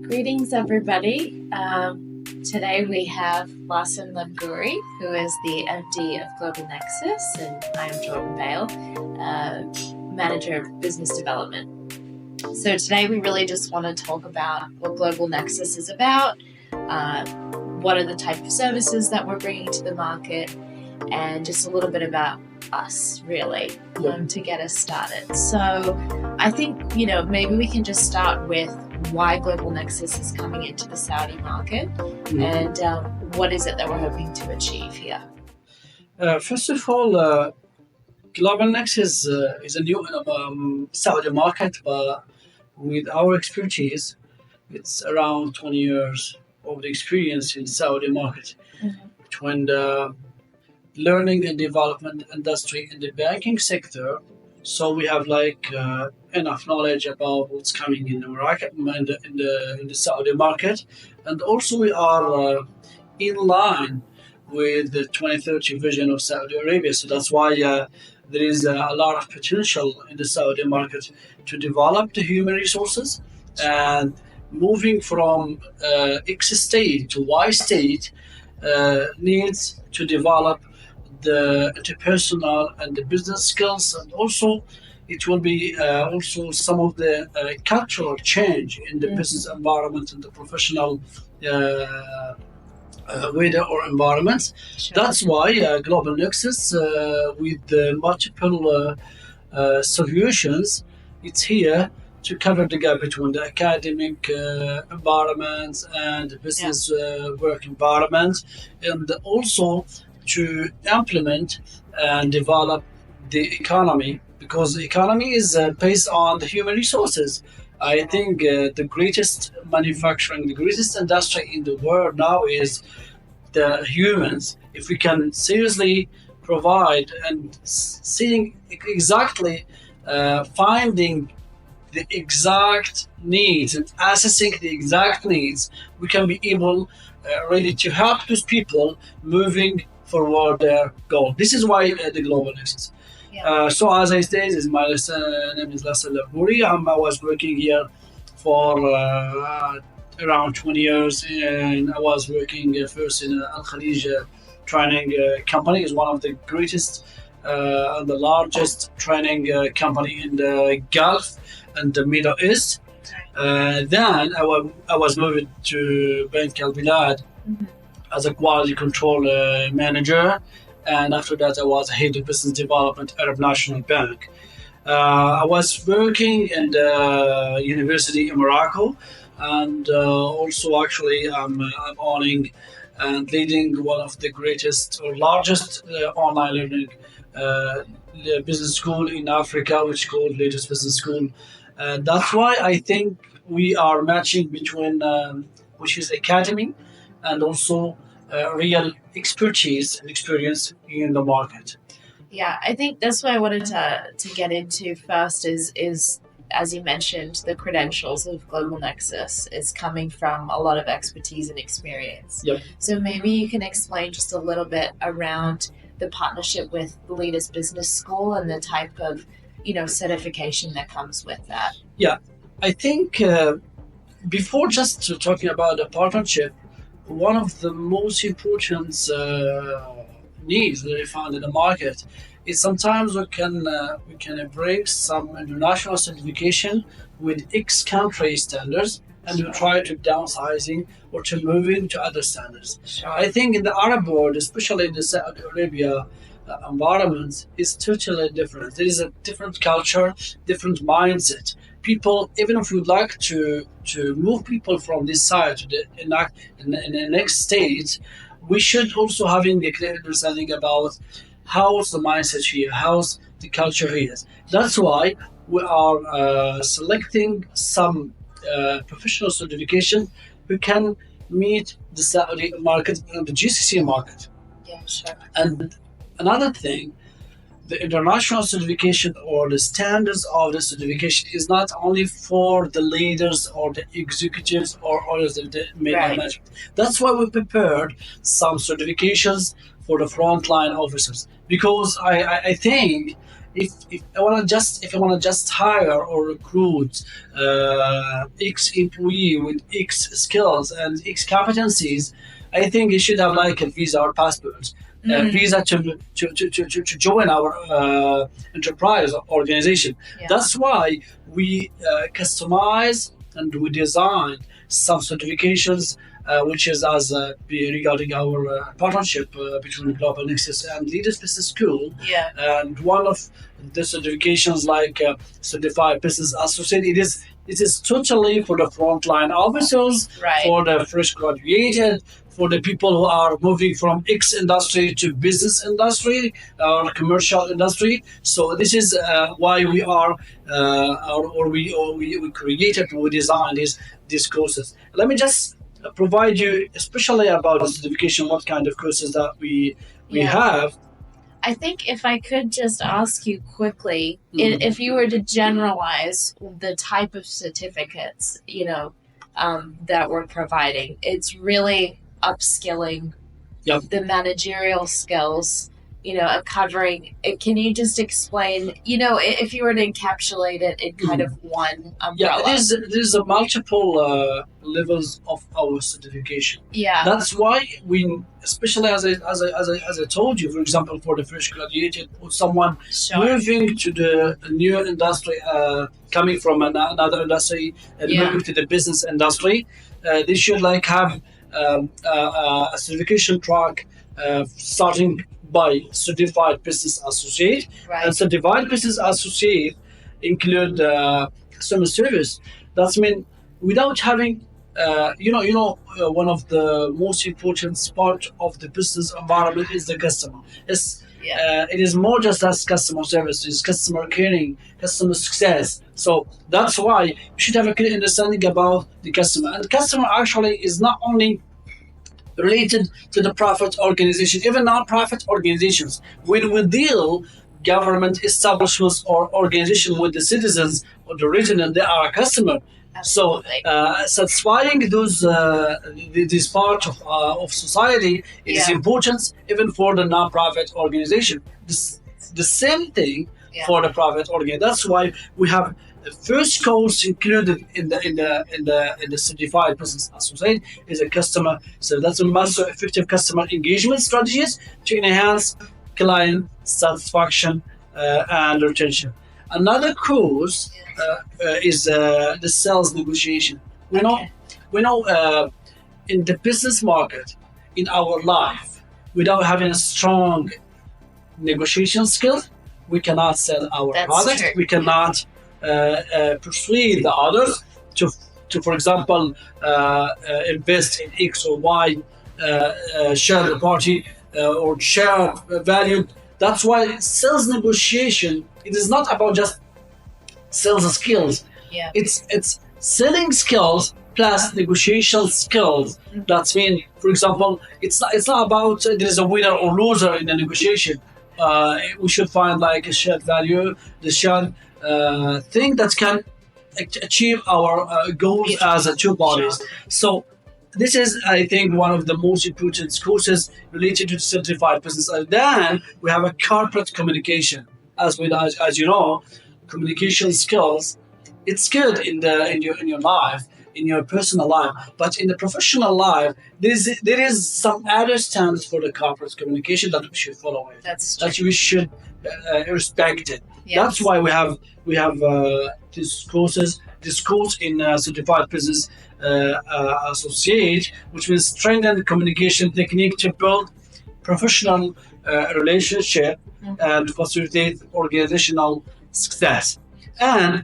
Greetings, everybody. Today we have LAHCEN LABGOURI, who is the MD of Global Nexus, and I am Jordan Bale, Manager of Business Development. So today we really just want to talk about what Global Nexus is about, what are the type of services that we're bringing to the market, and just a little bit about us, really, to get us started. So I think, maybe we can just start with why Global Nexus is coming into the Saudi market and what is it that we're hoping to achieve here. First of all, Global Nexus is a new Saudi market, but with our expertise, it's around 20 years of the experience in the Saudi market between the learning and development industry in the banking sector. So we have enough knowledge about what's coming in the market, in the Saudi market, and also we are in line with the 2030 vision of Saudi Arabia. So that's why there is a lot of potential in the Saudi market to develop the human resources, and moving from X state to Y state needs to develop the interpersonal and the business skills, and also it will be also some of the cultural change in the business environment and the professional weather or environments. That's why Global Nexus, with the multiple solutions, it's here to cover the gap between the academic environment and the business work environment, and also to implement and develop the economy, because the economy is based on the human resources. I think the greatest manufacturing, the greatest industry in the world now is the humans. If we can seriously provide and seeing exactly finding the exact needs and assessing the exact needs, we can be able really to help those people moving forward their goal. This is why the Global Nexus. So as I stated, my name is LAHCEN LABGOURI. I was working here for around 20 years, and I was working first in Al Khalij training company. Is one of the greatest and the largest training company in the Gulf and the Middle East. Then I was moved to Bank Al Bilad as a quality control manager, and after that I was head of business development at Arab National Bank. I was working in the university in Morocco, and also actually I'm owning and leading one of the greatest or largest online learning business school in Africa, which is called Latest Business School. That's why I think we are matching between which is academy and also real expertise and experience in the market. Yeah, I think that's what I wanted to get into first is as you mentioned, the credentials of Global Nexus is coming from a lot of expertise and experience. Yep. So maybe you can explain just a little bit around the partnership with the Leaders Business School and the type of certification that comes with that. Yeah, I think before just talking about the partnership, one of the most important needs that I found in the market is sometimes we can bring some international certification with X country standards, and we try to downsizing or to moving to other standards. Sure. I think in the Arab world, especially in the Saudi Arabia environment, is totally different. There is a different culture, different mindset. People, even if you'd like to move people from this side to in the next stage, we should also having a clear understanding about how's the mindset here, how's the culture here. That's why we are selecting some professional certification who can meet the Saudi market and the GCC market. Yeah, sure. And another thing, the international certification or the standards of the certification is not only for the leaders or the executives or others in the management. That's why we prepared some certifications for the frontline officers, because I think if I want to just hire or recruit X employee with X skills and X competencies, I think it should have like a visa or passport. Visa to join our enterprise organization. Yeah. That's why we customize and we design some certifications, which is as regarding our partnership between Global Nexus and Leaders Business School. Yeah. And one of the certifications, like Certified Business Associate, it is totally for the frontline officers, Right. for the fresh graduated, for the people who are moving from X industry to business industry or commercial industry. So this is why we are we created, we designed these courses. Let me just provide you, especially about the certification, what kind of courses that we Yeah. have. I think if I could just ask you quickly, Mhm. if you were to generalize the type of certificates, that we're providing, it's really upskilling Yep. the managerial skills, covering it. Can you just explain, if you were to encapsulate it in kind of one umbrella? Yeah, there's a multiple levels of our certification. Yeah. That's why we, especially as I told you, for example, for the fresh graduated or someone Sure. moving to the new industry, coming from another industry and Yeah. moving to the business industry, they should like have a certification track starting by Certified Business Associate. And Right. Certified Business Associate include customer service. That's mean without having one of the most important part of the business environment is the customer. Yeah. It is more just as customer service, it's customer caring, customer success. So that's why you should have a clear understanding about the customer. And the customer actually is not only related to the profit organization, even non-profit organizations. When we deal government establishments or organization with the citizens or the region, and they are a customer. So Absolutely. satisfying this part of society is Yeah. important even for the non-profit organization. The same thing Yeah. for the private organization. That's why we have the first course included in the certified business associate is a customer. So that's a master effective customer engagement strategies to enhance client satisfaction and retention. Another course is the sales negotiation. Okay. We know in the business market, in our life, without having a strong negotiation skills, we cannot sell our That's product. true. We cannot persuade the others to for example, invest in X or Y share party or share value. That's why sales negotiation, it is not about just sales skills. Yeah. It's selling skills plus negotiation skills. That's mean, for example, it's not about there is a winner or loser in the negotiation. We should find like a shared value, the shared thing that can achieve our goals as a two bodies. So this is, I think, one of the most important courses related to certified business. And then we have a corporate communication. As you know, communication skills. It's good in your life, in your personal life, but in the professional life, there is some other standards for the corporate communication that we should follow it. That's true. That we should respect it. Yes. That's why we have these courses. This course in certified business associate, which will strengthen communication technique to build professional relationship and facilitate organizational success. And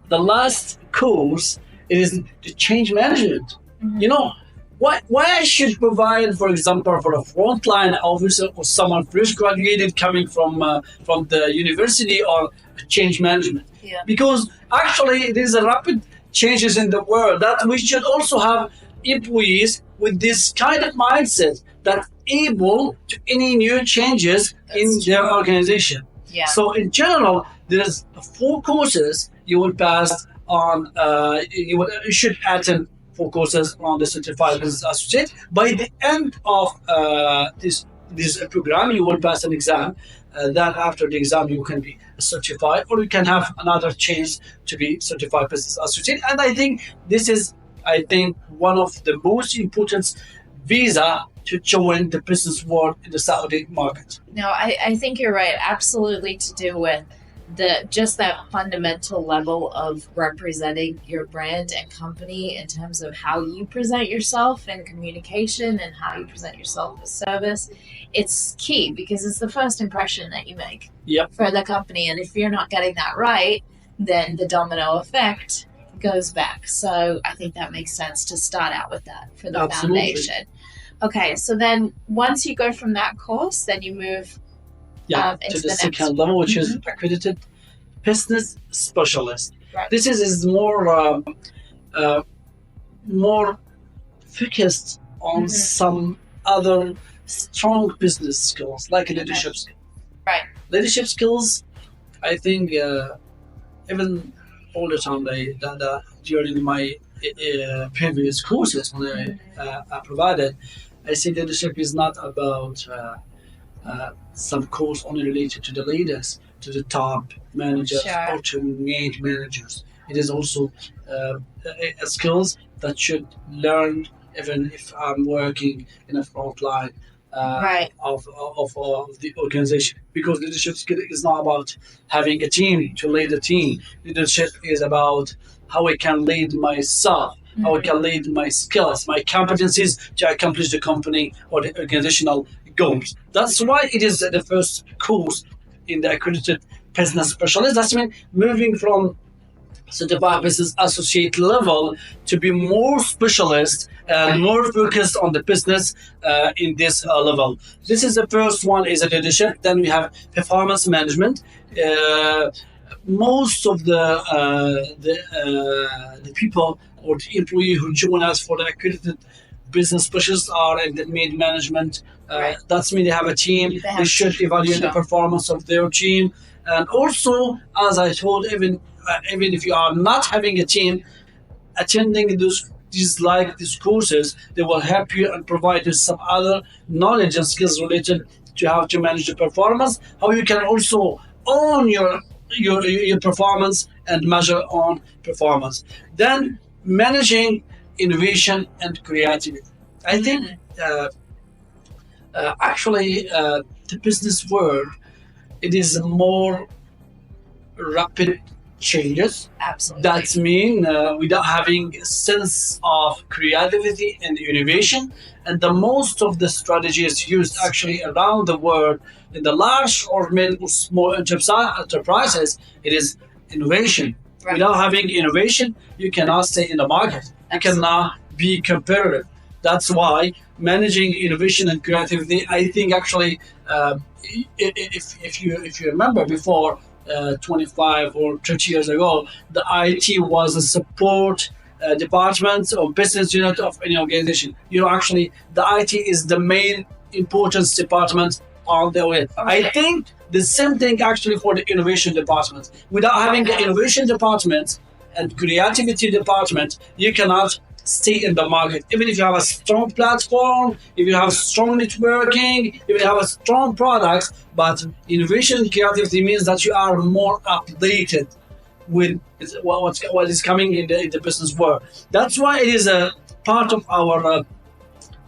the last course is the change management. Mhm. You know, why I should provide, for example, for a frontline officer or someone fresh graduated coming from the university or change management? Yeah. Because actually there's a rapid changes in the world that we should also have employees with this kind of mindset that able to any new changes in That's their organization. Yeah. So in general, there's 4 courses you will pass on. You should attend 4 courses on the certified business associate. By the end of this program, you will pass an exam. then after the exam you can be certified, or you can have another chance to be certified business associate. And I think this is, I think, one of the most important visa to join the business world in the Saudi market. No, I think you're right. Absolutely, to do with just that fundamental level of representing your brand and company in terms of how you present yourself in communication and how you present yourself as service. It's key because it's the first impression that you make for the company. And if you're not getting that right, then the domino effect goes back. So I think that makes sense to start out with that for the foundation. Okay, so then once you go from that course, then you move to the second level, which is accredited business specialist. Right. This is more focused on some other strong business skills, like leadership skills. Right. Leadership skills, I think, even all the time during my previous courses when I provided, I see leadership is not about some course only related to the leaders, to the top managers, or to engage managers. It is also skills that should learn even if I'm working in a front line of the organization. Because leadership skill is not about having a team to lead a team. Leadership is about how I can lead myself, how I can lead my skills, my competencies to accomplish the company or the organizational goals. That's why it is the first course in the accredited business specialist. That's mean moving from certified business associate level to be more specialist and more focused on the business in this level. This is the first one, is a leadership. Then we have performance management. Most of the people or the employee who join us for the accredited business specialists are in the mid management. That's mean they have a team. They should evaluate the performance of their team. And also, as I told, even if you are not having a team, attending these courses, they will help you and provide you some other knowledge and skills related to how to manage the performance, how you can also own your performance and measure on performance. Then managing innovation and creativity. I think actually the business world, it is more rapid changes. Absolutely. That means without having a sense of creativity and innovation, and the most of the strategies used actually around the world in the large or mid or small enterprises, it is innovation. Without having innovation, you cannot stay in the market. You cannot be competitive. That's why managing innovation and creativity, I think actually, if you remember before 25 or 30 years ago, the IT was a support department or business unit of any organization. Actually, the IT is the main importance department on the way. I think the same thing actually for the innovation department. Without having an innovation department and creativity department, you cannot stay in the market. Even if you have a strong platform, if you have strong networking, if you have a strong product, but innovation and creativity means that you are more updated with what is coming in the business world. That's why it is a part of our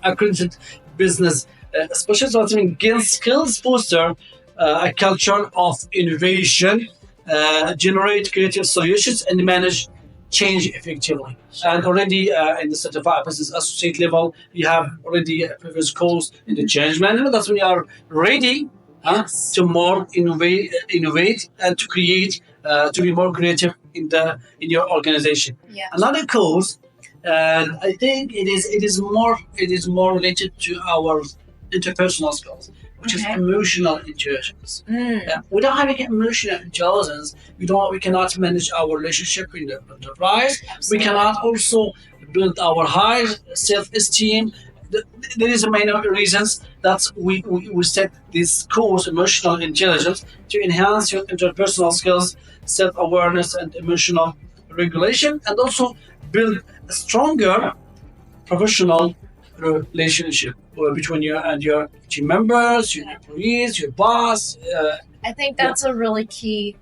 accredited business specialist skills foster a culture of innovation, generate creative solutions, and manage change effectively. And already in the certified business associate level, we have already a previous course in the change management. That's when we are ready to more innovate and to create, to be more creative in your organization. Another course, and I think it is more related to our interpersonal skills, which is emotional intelligence. Without having emotional intelligence, we cannot manage our relationship in the enterprise. Absolutely. We cannot also build our high self-esteem. There is many reasons that we set this course, emotional intelligence, to enhance your interpersonal skills, self-awareness, and emotional regulation, and also build a stronger professional relationship between you and your team members, your employees, your boss. I think that's a really key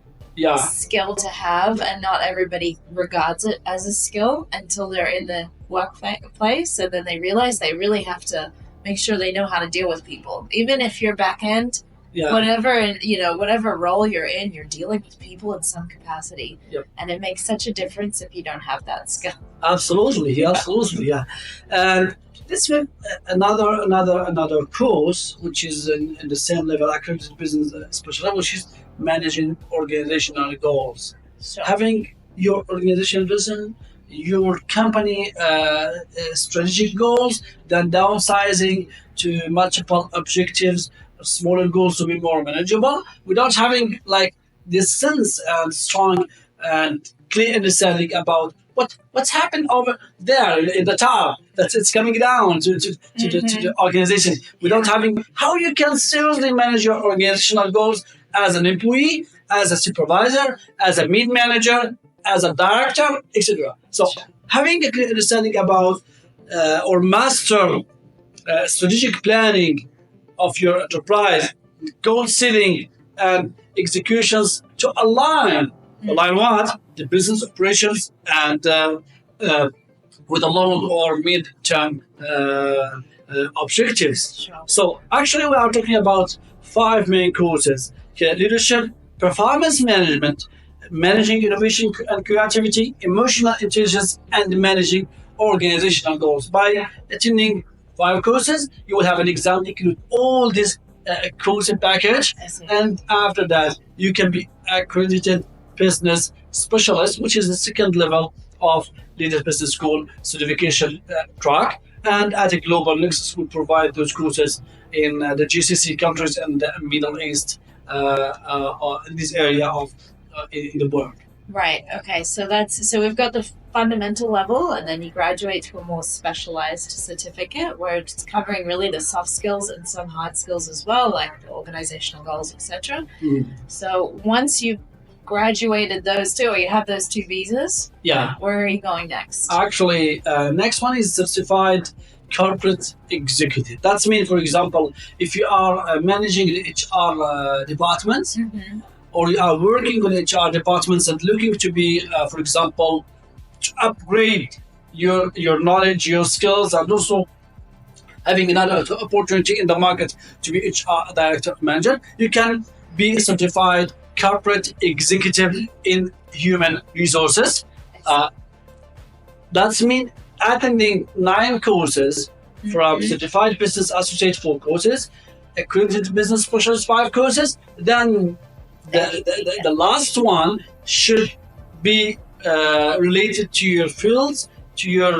skill to have, and not everybody regards it as a skill until they're in the workplace. So then they realize they really have to make sure they know how to deal with people. Even if you're back end, whatever role you're in, you're dealing with people in some capacity. And it makes such a difference if you don't have that skill. Absolutely, yeah. And this is another course which is in the same level, accredited business specialist, which is managing organizational goals. So, having your organizational vision, your company strategic goals, then downsizing to multiple objectives, smaller goals to be more manageable, without having like this sense and strong and clear understanding about what's happened over there in the top, that it's coming down to the organization, without having how you can seriously manage your organizational goals as an employee, as a supervisor, as a mid manager, as a director, etc. So having a clear understanding about or master strategic planning of your enterprise, goal setting and executions to align what? The business operations and with the long or mid-term objectives. Sure. So actually we are talking about 5 main courses: leadership, performance management, managing innovation and creativity, emotional intelligence, and managing organizational goals. By attending 5 courses, you will have an exam include all this course package, and after that you can be accredited business specialist, which is the second level of Leader Business School certification track. And at a global Nexus will provide those courses in the GCC countries and the Middle East, in this area of in the world. Right. Okay. So we've got the fundamental level, and then you graduate to a more specialized certificate where it's covering really the soft skills and some hard skills as well, like the organizational goals, etc. So once you've graduated those two, or you have those 2 visas, where are you going next? Actually, next one is certified corporate executive. That's mean, for example, if you are managing the HR departments, or you are working with HR departments and looking to be, for example, to upgrade your knowledge, your skills, and also having another opportunity in the market to be HR director manager, you can be certified corporate executive in human resources. That's mean attending 9 courses from certified business associate 4 courses, accredited business specialist 5 courses. Then the last one should be related to your fields, to your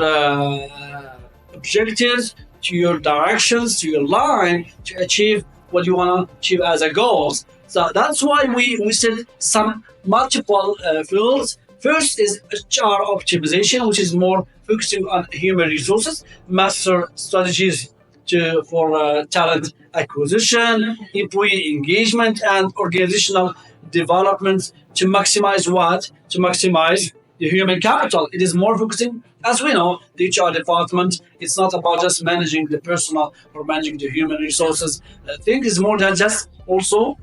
objectives, to your directions, to your line to achieve what you want to achieve as a goals. So that's why we said some multiple fields. First is HR optimization, which is more focusing on human resources, master strategies for talent acquisition, employee engagement, and organizational development to maximize what? To maximize the human capital. It is more focusing, as we know, the HR department, it's not about just managing the personal or managing the human resources. I think it's more than just also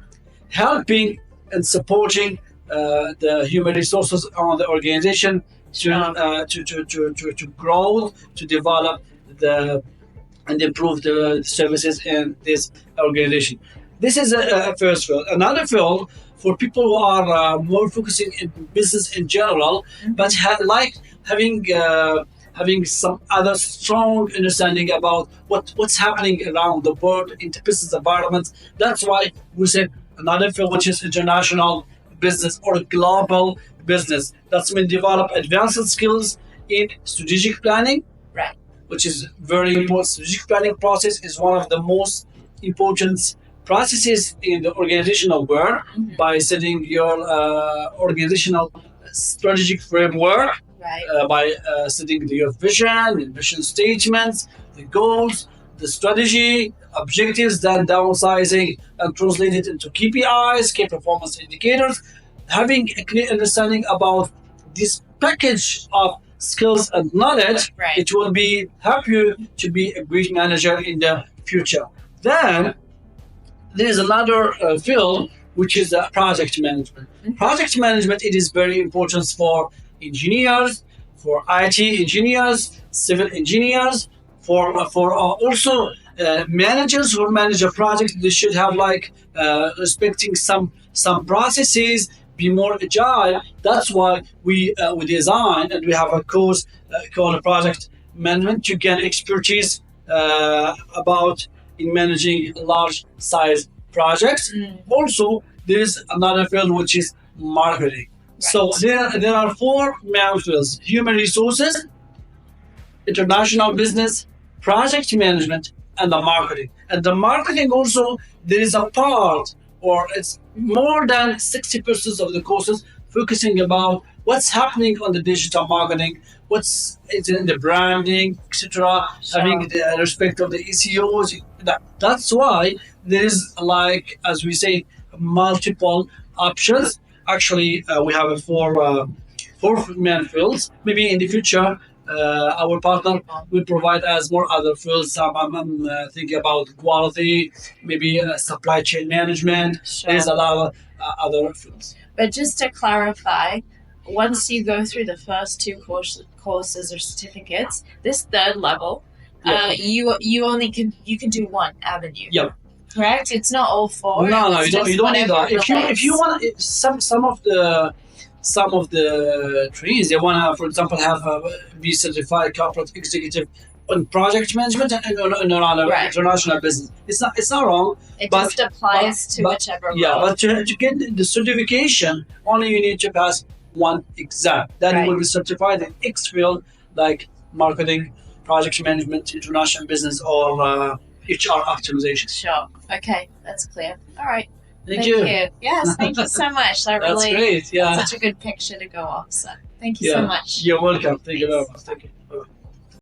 helping and supporting the human resources on the organization to grow, to develop and improve the services in this organization. This is a first field. Another field for people who are more focusing in business in general, but having some other strong understanding about what's happening around the world in the business environment. That's why we said another field, which is international business or global business. That's mean develop advanced skills in strategic planning, right? Which is very important. Strategic planning process is one of the most important processes in the organizational world by setting your organizational strategic framework, by setting your vision statements, the goals, the strategy, objectives, then downsizing and translate it into KPIs, key performance indicators, having a clear understanding about this package of skills and knowledge, Right. it will be help you to be a great manager in the future. Then there is another field which is project management. Project management, it is very important for engineers, for IT engineers, civil engineers, for also managers who manage a project. They should have like respecting some processes, be more agile. That's why we design and we have a course called project management to gain expertise about in managing large size projects. Also, there is another field which is marketing. So there are four main fields: human resources, international business, project management, and the marketing. And the marketing also, there is a part, or it's more than 60% of the courses focusing about what's happening on the digital marketing, what's it's in the branding, etc. Having the respect of the SEOs. That's why there is, like as we say, multiple options. Actually, we have four main fields. Maybe in the future, our partner will provide us more other fields. I'm thinking about quality, maybe supply chain management. There's a lot of other fields. But just to clarify, once you go through the first two courses or certificates, this third level, you only can do one avenue. Yep. Correct? It's not all four. No, it's you don't need that. whatever If you want some of the trainees, they want to, for example, have be certified corporate executive on project management and on international business. It's not wrong. It but- just applies to but- whichever Yeah, role. but to get the certification, only you need to pass one exam. Then you will be certified in X field like marketing, project management, international business, or HR optimization. Sure. Okay, that's clear. All right. Thank you. Yes, thank you so much. That That's really great. Yeah. such a good picture to go off. So thank you so much. You're welcome. Thank you very much. Thank you.